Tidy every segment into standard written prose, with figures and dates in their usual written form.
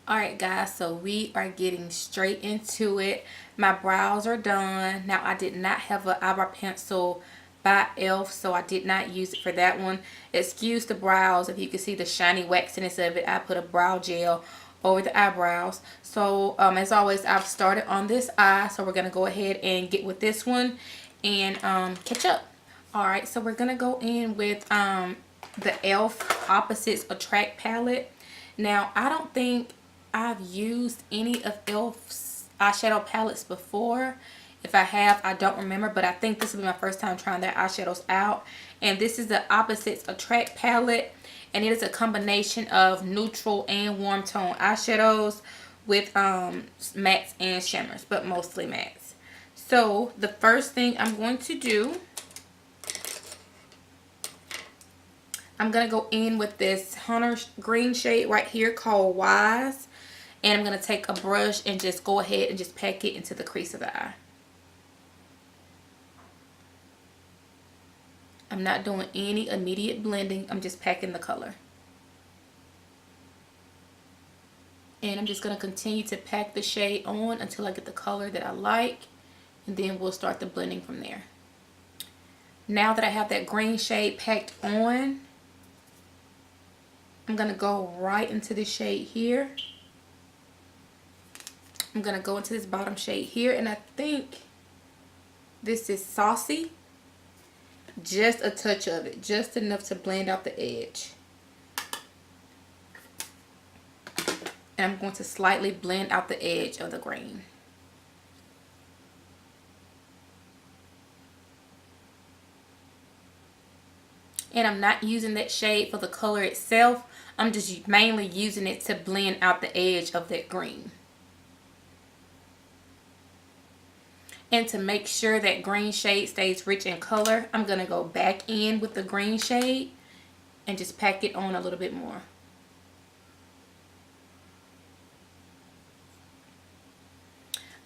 Alright guys, so we are getting straight into it. My brows are done. Now I did not have an eyebrow pencil by e.l.f. so I did not use it for that one. Excuse the brows. If you can see the shiny waxiness of it, I put a brow gel over the eyebrows. So as always, I've started on this eye, so we're going to go ahead and get with this one and catch up. Alright, so we're going to go in with the e.l.f. Opposites Attract palette. Now I don't think I've used any of e.l.f.'s eyeshadow palettes before. If I have, I don't remember, but I think this will be my first time trying their eyeshadows out. And this is the Opposites Attract palette, and it is a combination of neutral and warm tone eyeshadows with mattes and shimmers, but mostly mattes. So the first thing I'm going to do, I'm going to go in with this Hunter green shade right here called Wise. And I'm going to take a brush and just go ahead and just pack it into the crease of the eye. I'm not doing any immediate blending. I'm just packing the color. And I'm just going to continue to pack the shade on until I get the color that I like. And then we'll start the blending from there. Now that I have that green shade packed on, I'm going to go right into the shade here. I'm going to go into this bottom shade here, and I think this is Saucy. Just a touch of it, just enough to blend out the edge. And I'm going to slightly blend out the edge of the green. And I'm not using that shade for the color itself. I'm just mainly using it to blend out the edge of that green. And to make sure that green shade stays rich in color, I'm going to go back in with the green shade and just pack it on a little bit more.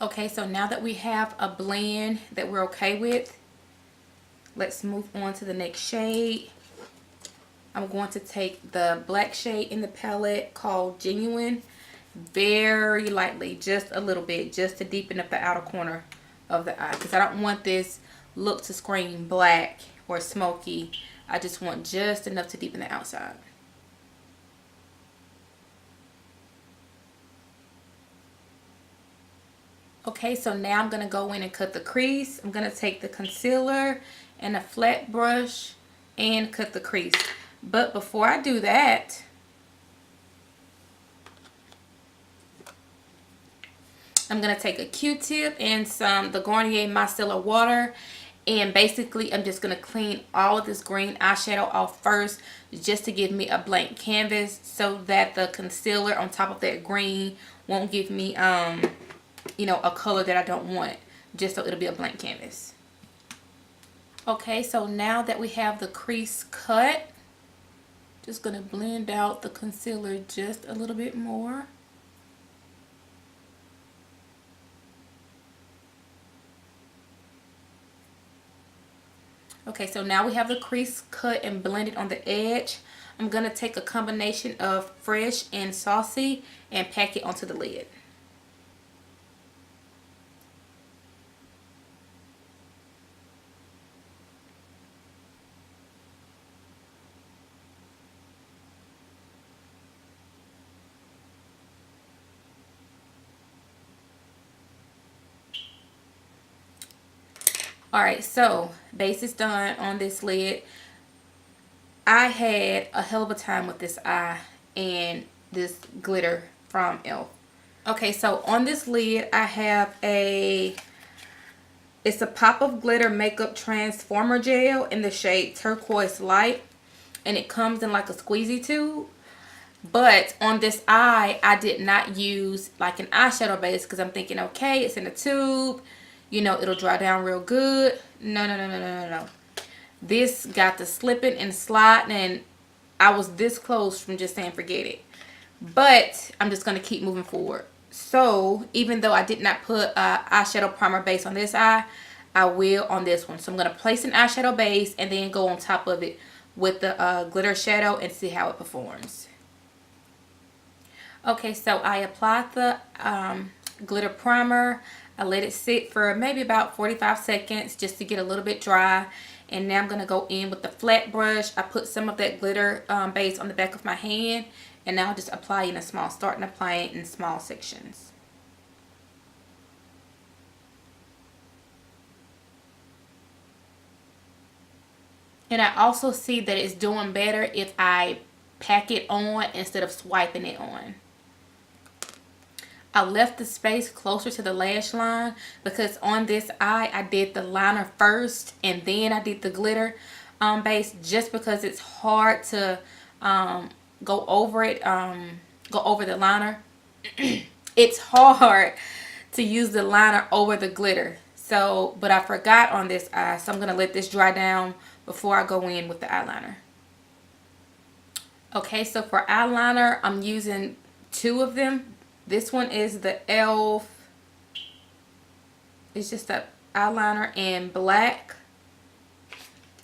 Okay, so now that we have a blend that we're okay with, let's move on to the next shade. I'm going to take the black shade in the palette called Genuine, very lightly, just a little bit, just to deepen up the outer corner of the eye, because I don't want this look to scream black or smoky. I just want just enough to deepen the outside. Okay, so now I'm going to go in and cut the crease. I'm going to take the concealer and a flat brush and cut the crease. But before I do that, I'm going to take a Q-tip and the Garnier Micellar water, and basically I'm just going to clean all of this green eyeshadow off first, just to give me a blank canvas, so that the concealer on top of that green won't give me you know, a color that I don't want, just so it'll be a blank canvas. Okay, so now that we have the crease cut, just going to blend out the concealer just a little bit more. Okay, so now we have the crease cut and blended on the edge. I'm going to take a combination of Fresh and Saucy and pack it onto the lid. Alright, so base is done on this lid. I had a hell of a time with this eye and this glitter from e.l.f. Okay, so on this lid I have it's a Pop of Glitter Makeup Transformer Gel in the shade Turquoise Light. And it comes in like a squeezy tube. But on this eye, I did not use like an eyeshadow base, because I'm thinking, okay, it's in a tube, you know, it'll dry down real good. No. This got the slipping and sliding, and I was this close from just saying forget it. But I'm just going to keep moving forward. So even though I did not put eyeshadow primer base on this eye, I will on this one. So I'm going to place an eyeshadow base and then go on top of it with the glitter shadow and see how it performs. Okay, so I applied the glitter primer. I let it sit for maybe about 45 seconds just to get a little bit dry. And now I'm going to go in with the flat brush. I put some of that glitter base on the back of my hand. And now I'll just apply it in a small, starting to apply it in small sections. And I also see that it's doing better if I pack it on instead of swiping it on. I left the space closer to the lash line because on this eye I did the liner first and then I did the glitter base, just because it's hard to go over it, go over the liner. It's hard to use the liner over the glitter. So, but I forgot on this eye, so I'm going to let this dry down before I go in with the eyeliner. Okay, so for eyeliner, I'm using two of them. This one is the e.l.f. It's just an eyeliner in black.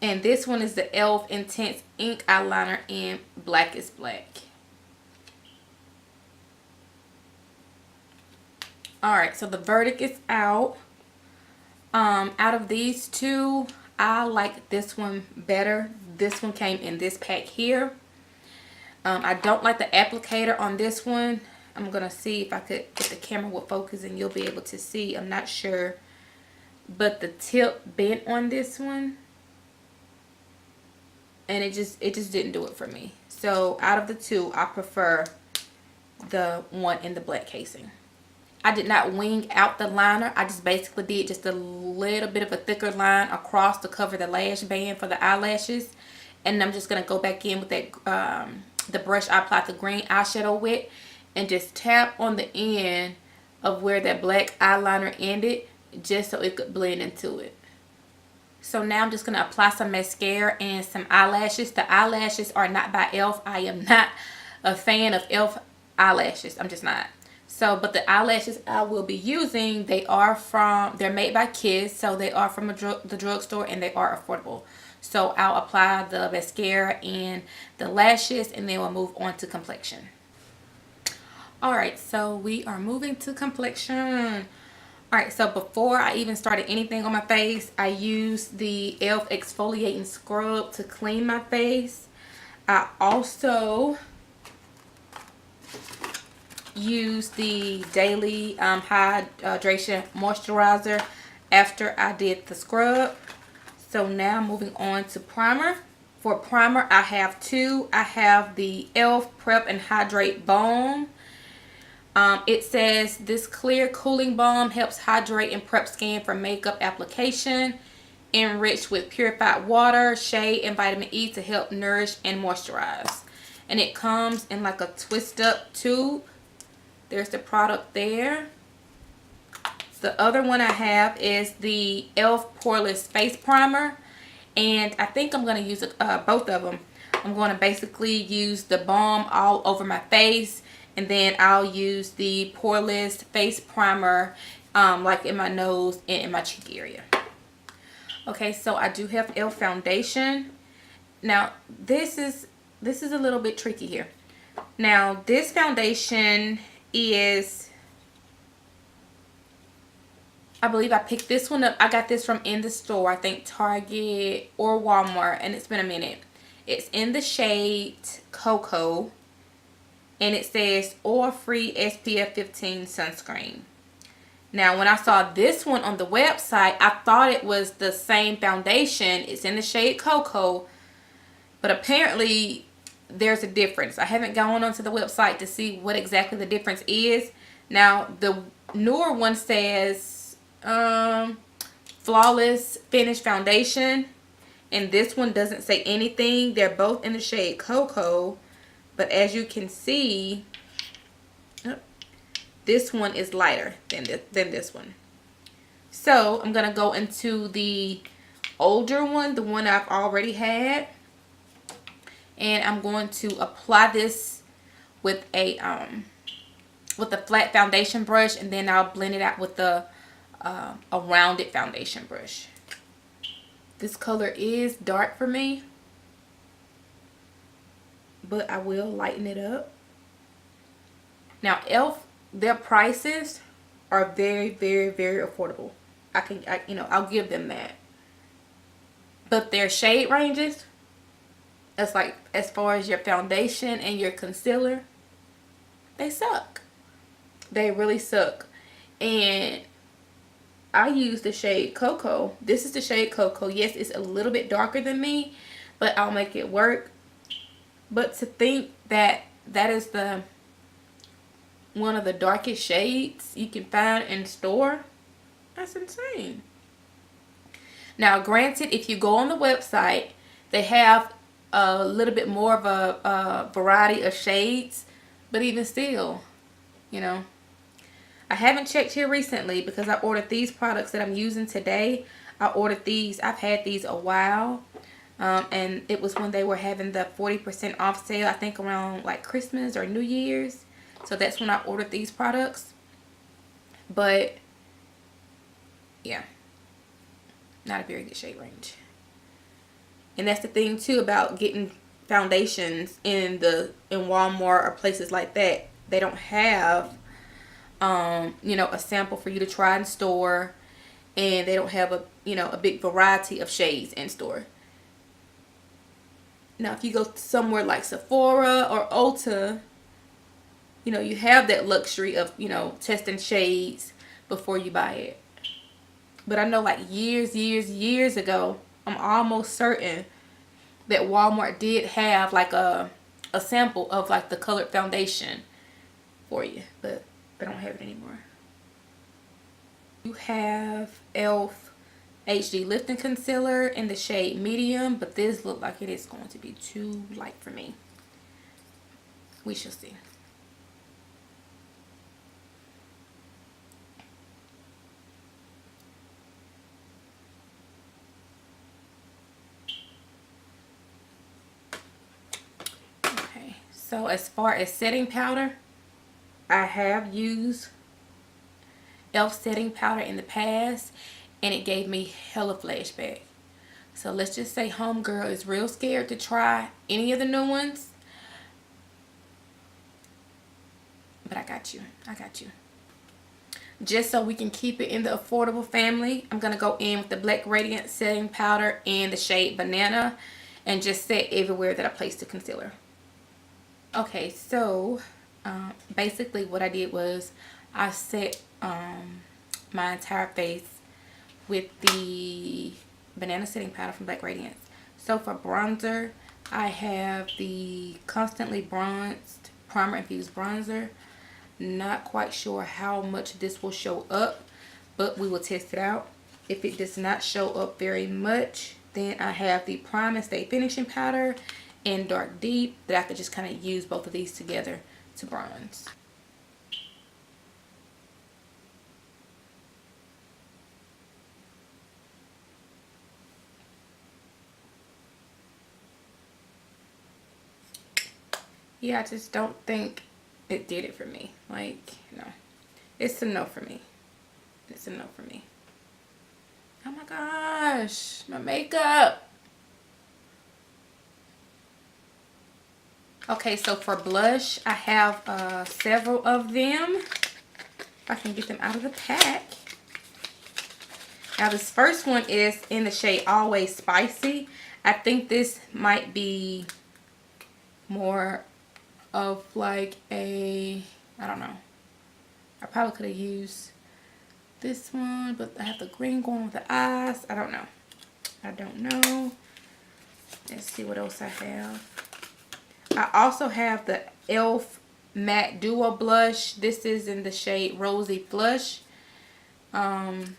And this one is the e.l.f. Intense Ink Eyeliner in Black is Black. Alright, so the verdict is out. Out of these two, I like this one better. This one came in this pack here. I don't like the applicator on this one. I'm going to see if if the camera will focus and you'll be able to see. I'm not sure. But the tip bent on this one. And it just didn't do it for me. So out of the two, I prefer the one in the black casing. I did not wing out the liner. I just basically did just a little bit of a thicker line across to cover the lash band for the eyelashes. And I'm just going to go back in with that the brush I applied the green eyeshadow with. And just tap on the end of where that black eyeliner ended, just so it could blend into it. So now I'm just going to apply some mascara and some eyelashes. The eyelashes are not by e.l.f. I am not a fan of e.l.f. eyelashes. I'm just not. So, but the eyelashes I will be using, they're made by Kiss. So they are from the drugstore and they are affordable. So I'll apply the mascara and the lashes and then we'll move on to complexion. Alright, so we are moving to complexion. Alright, so before I even started anything on my face, I used the e.l.f. Exfoliating Scrub to clean my face. I also used the Daily Hydration Moisturizer after I did the scrub. So now moving on to primer. For primer, I have two. I have the e.l.f. Prep and Hydrate Balm. It says this clear cooling balm helps hydrate and prep skin for makeup application, enriched with purified water, shea, and vitamin E to help nourish and moisturize. And it comes in like a twist up tube. There's the product there. The other one I have is the e.l.f. Poreless Face Primer. And I think I'm going to use both of them. I'm going to basically use the balm all over my face. And then I'll use the Poreless Face Primer like in my nose and in my cheek area. Okay, so I do have e.l.f. foundation. Now, this is a little bit tricky here. Now, this foundation is, I believe I picked this one up. I got this from in the store. I think Target or Walmart. And it's been a minute. It's in the shade Cocoa. And it says oil-free SPF 15 sunscreen. Now, when I saw this one on the website, I thought it was the same foundation. It's in the shade Cocoa. But apparently, there's a difference. I haven't gone onto the website to see what exactly the difference is. Now, the newer one says Flawless Finish Foundation. And this one doesn't say anything. They're both in the shade Cocoa. But as you can see, this one is lighter than this one. So I'm going to go into the older one, the one I've already had. And I'm going to apply this with a flat foundation brush. And then I'll blend it out with a rounded foundation brush. This color is dark for me, but I will lighten it up. Now elf, their prices are very, very, very affordable. I'll give them that. But their shade ranges, it's like as far as your foundation and your concealer, they suck. They really suck. And I use the shade Cocoa. This is the shade Cocoa. Yes, it's a little bit darker than me, but I'll make it work. But to think that that is the one of the darkest shades you can find in store, that's insane. Now granted, if you go on the website, they have a little bit more of a variety of shades, but even still, you know, I haven't checked here recently because I ordered these products that I'm using today. I ordered these. I've had these a while. And it was when they were having the 40% off sale, I think around like Christmas or New Year's. So that's when I ordered these products. But yeah, not a very good shade range. And that's the thing too about getting foundations in Walmart or places like that. They don't have a sample for you to try in store, and they don't have a big variety of shades in store. Now if you go somewhere like Sephora or Ulta, you have that luxury of testing shades before you buy it. But I know like years ago, I'm almost certain that Walmart did have like a sample of like the colored foundation for you, but they don't have it anymore. You have e.l.f. HD Lifting Concealer in the shade Medium, but this looks like it is going to be too light for me. We shall see. Okay, so as far as setting powder, I have used e.l.f. setting powder in the past, and it gave me hella flashback. So let's just say homegirl is real scared to try any of the new ones. But I got you. Just so we can keep it in the affordable family, I'm going to go in with the Black Radiance setting powder in the shade Banana and just set everywhere that I placed the concealer. Okay, so basically what I did was I set my entire face with the Banana setting powder from Black Radiance. So for bronzer, I have the Constantly Bronzed Primer Infused Bronzer. Not quite sure how much this will show up, but we will test it out. If it does not show up very much, then I have the Prime and Stay Finishing Powder in Dark Deep that I could just kind of use both of these together to bronze. Yeah, I just don't think it did it for me. Like, no. It's a no for me. It's a no for me. Oh my gosh. My makeup. Okay, so for blush, I have several of them. If I can get them out of the pack. Now this first one is in the shade Always Spicy. I think this might be more of like a, I don't know. I probably could have used this one, but I have the green going with the eyes. I don't know. Let's see what else I have. I also have the e.l.f. Matte Duo Blush. This is in the shade Rosy Flush. Of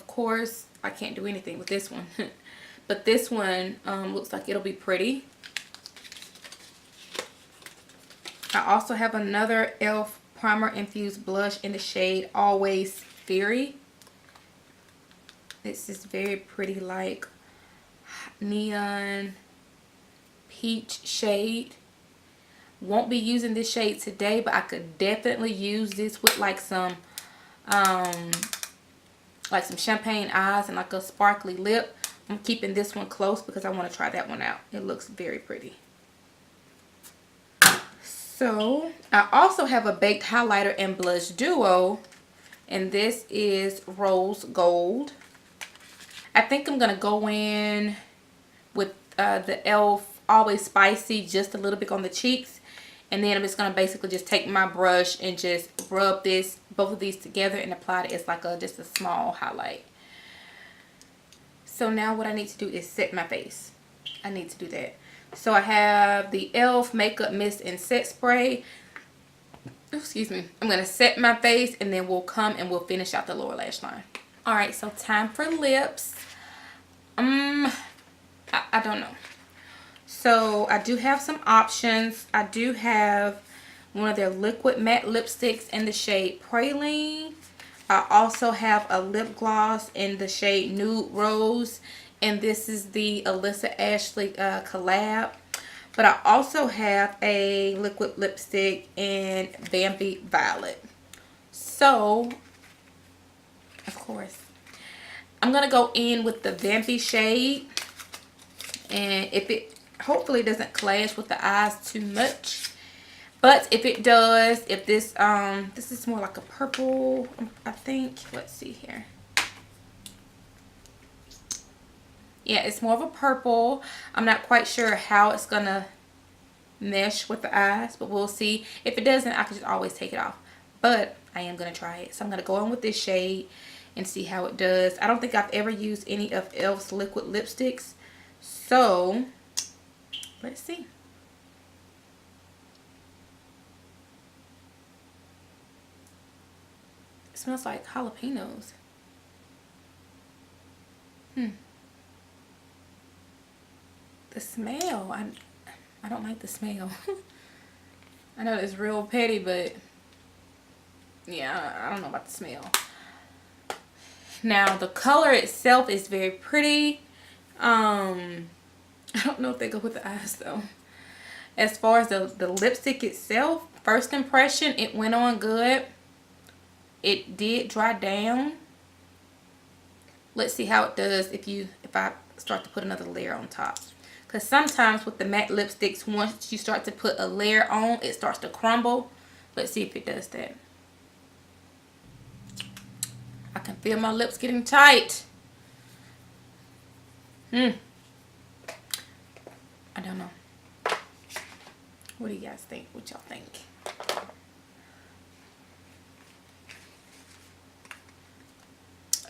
course, I can't do anything with this one. But this one looks like it'll be pretty. I also have another e.l.f. Primer Infused Blush in the shade Always Fairy. This is very pretty, like neon peach shade. Won't be using this shade today, but I could definitely use this with like some champagne eyes and like a sparkly lip. I'm keeping this one close because I want to try that one out. It looks very pretty. So I also have a baked highlighter and blush duo, and this is Rose Gold. I think I'm gonna go in with the e.l.f. Always Spicy just a little bit on the cheeks, and then I'm just gonna basically just take my brush and just rub both of these together and apply it as like just a small highlight. So now what I need to do is set my face. I need to do that. So I have the e.l.f. Makeup Mist and Set Spray. Excuse me. I'm going to set my face, and then we'll come and we'll finish out the lower lash line. Alright, so time for lips. I don't know. So I do have some options. I do have one of their liquid matte lipsticks in the shade Praline. I also have a lip gloss in the shade Nude Rose, and this is the Alyssa Ashley collab. But I also have a liquid lipstick in Vampy Violet. So, of course, I'm going to go in with the Vampy shade, and if it hopefully doesn't clash with the eyes too much. But if it does, if this this is more like a purple, I think. Let's see here. Yeah, it's more of a purple. I'm not quite sure how it's gonna mesh with the eyes, but we'll see. If it doesn't, I can just always take it off. But I am gonna try it. So I'm gonna go in with this shade and see how it does. I don't think I've ever used any of e.l.f.'s liquid lipsticks. So let's see. It smells like jalapenos. The smell, I don't like the smell. I know it's real petty, but yeah, I don't know about the smell. Now the color itself is very pretty. I don't know if they go with the eyes though. As far as the lipstick itself, first impression, it went on good. It did dry down. Let's see how it does if I start to put another layer on top. Because sometimes with the matte lipsticks, once you start to put a layer on, it starts to crumble. Let's see if it does that. I can feel my lips getting tight. I don't know. What do you guys think? What y'all think?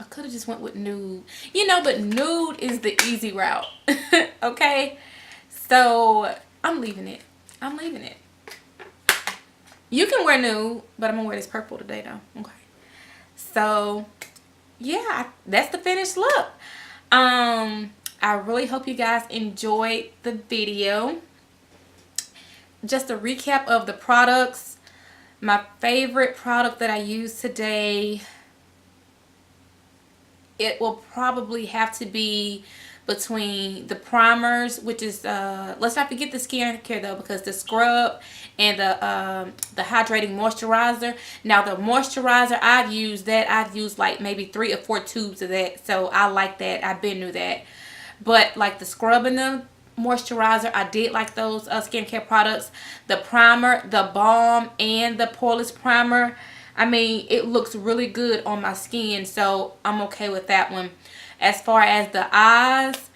I could have just went with nude. You know, but nude is the easy route. Okay? So, I'm leaving it. I'm leaving it. You can wear nude, but I'm going to wear this purple today, though. Okay? So, yeah. That's the finished look. I really hope you guys enjoyed the video. Just a recap of the products. My favorite product that I used today, it will probably have to be between the primers, which is let's not forget the skincare though, because the scrub and the hydrating moisturizer. Now the moisturizer, I've used like maybe 3 or 4 tubes of that, so I like that. I've been through that. But like the scrub and the moisturizer, I did like those skincare products. The primer, the balm, and the Poreless Primer, I mean, it looks really good on my skin, so I'm okay with that one. As far as the eyes,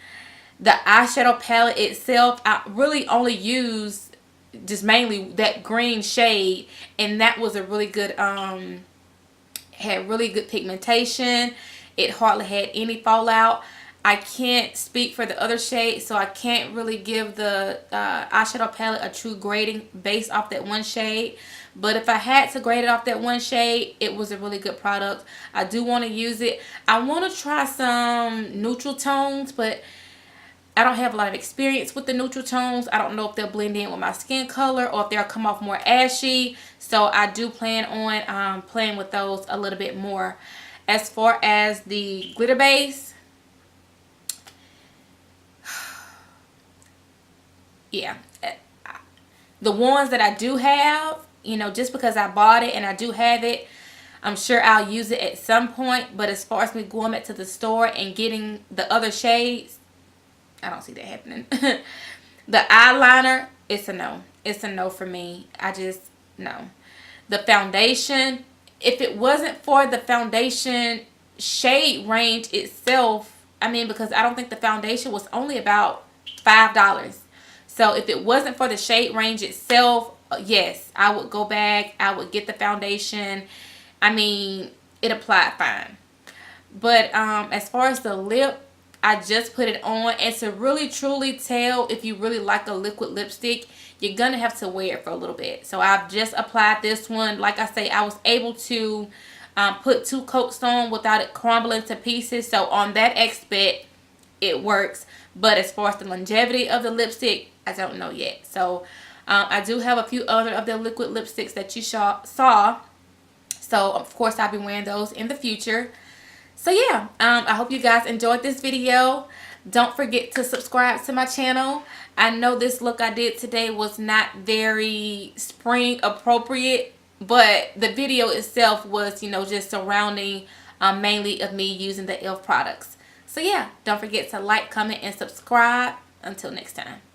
the eyeshadow palette itself, I really only used just mainly that green shade, and that was a really good, had really good pigmentation. It hardly had any fallout. I can't speak for the other shades, so I can't really give the eyeshadow palette a true grading based off that one shade. But if I had to grade it off that one shade, it was a really good product. I do want to use it. I want to try some neutral tones, but I don't have a lot of experience with the neutral tones. I don't know if they'll blend in with my skin color or if they'll come off more ashy. So I do plan on playing with those a little bit more. As far as the glitter base, yeah, the ones that I do have, you know, just because I bought it and I do have it, I'm sure I'll use it at some point. But as far as me going back to the store and getting the other shades, I don't see that happening. The eyeliner, it's a no. it's a no for me. I just, no. The foundation, if it wasn't for the foundation shade range itself, I mean, because I don't think the foundation was only about $5. So if it wasn't for the shade range itself, yes, I would go back. I would get the foundation. I mean, it applied fine. But as far as the lip, I just put it on, and to really truly tell if you really like a liquid lipstick, you're gonna have to wear it for a little bit. So I've just applied this one. Like I say, I was able to put 2 coats on without it crumbling to pieces. So on that aspect, it works. But as far as the longevity of the lipstick, I don't know yet. So I do have a few other of the liquid lipsticks that you saw. So of course I'll be wearing those in the future. So yeah, I hope you guys enjoyed this video. Don't forget to subscribe to my channel. I know this look I did today was not very spring appropriate, but the video itself was, you know, just surrounding mainly of me using the e.l.f. products. So yeah, don't forget to like, comment, and subscribe. Until next time.